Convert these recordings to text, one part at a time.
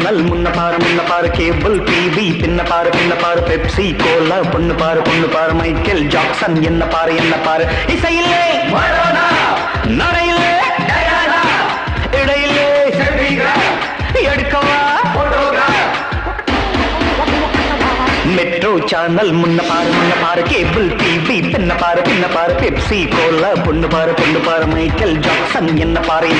channel முன்ன பாரு cable TV பின்ன பாரு பெப்சி கோலா பொண்ணு பாரு மைக்கேல் ஜாக்சன் என்ன பாரு இசையில்லை நடையில்லை இடையில்லை எடுக்கவா மெட்ரோ சேனல் முன்ன பாரு கேபிள் டிவி பின்ன பாரு பெப்சி கோலா பொண்ணு பாரு மைக்கேல் ஜாக்சன் என்ன பாரு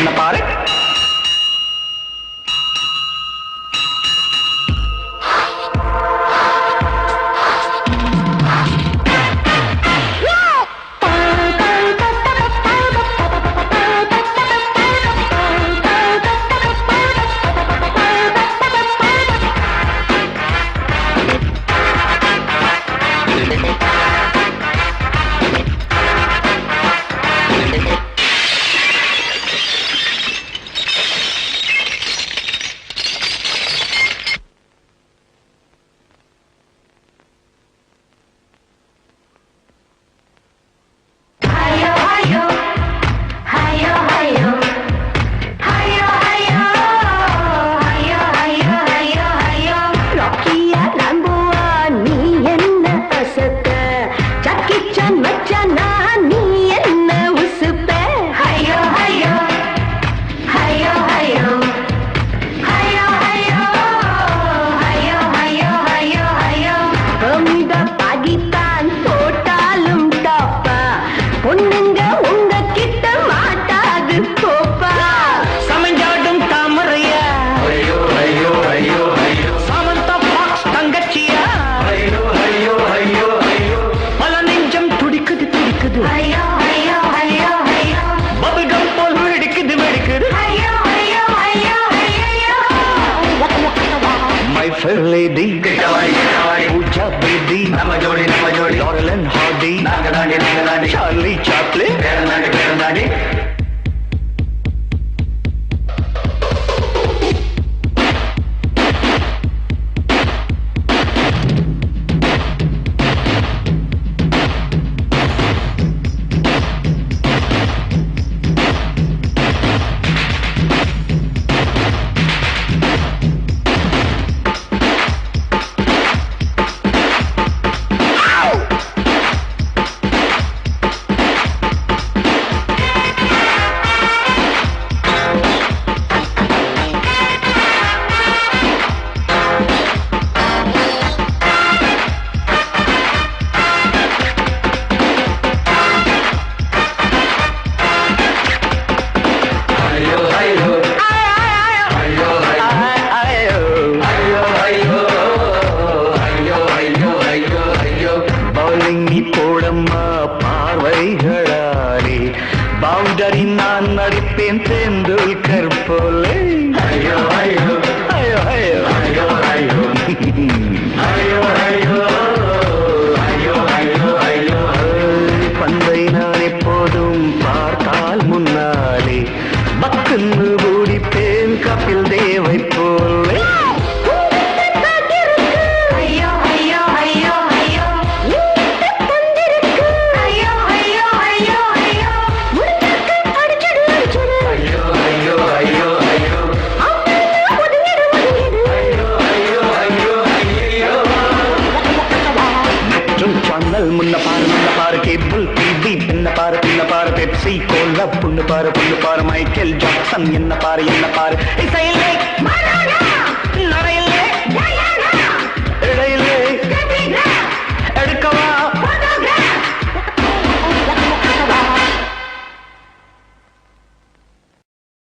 lady Pooja baby nama jodi Laurel and Hardy nagadandi Charlie Chaplin perandandi boundary நான் நடிப்பேன் தெண்டுல்கர் போலே ஐயோ ஐயோ ஐயோ ஐயோ ஐயோ ஐயோ ஐயோ ஐயோ ஐயோ ஐயோ ஐயோ பந்தை நான் எப்போதும் பார்த்தால் முன்னாலே பக்குன்னு ஓடிப்பேன் கபில் தேவை போலே முன்ன பாரு கேபிள் டிவி பின்ன பாரு பெப்சி கோலா பொண்ணு பாரு மைக்கேல் ஜாக்சன் என்ன பாரு இசையில்லை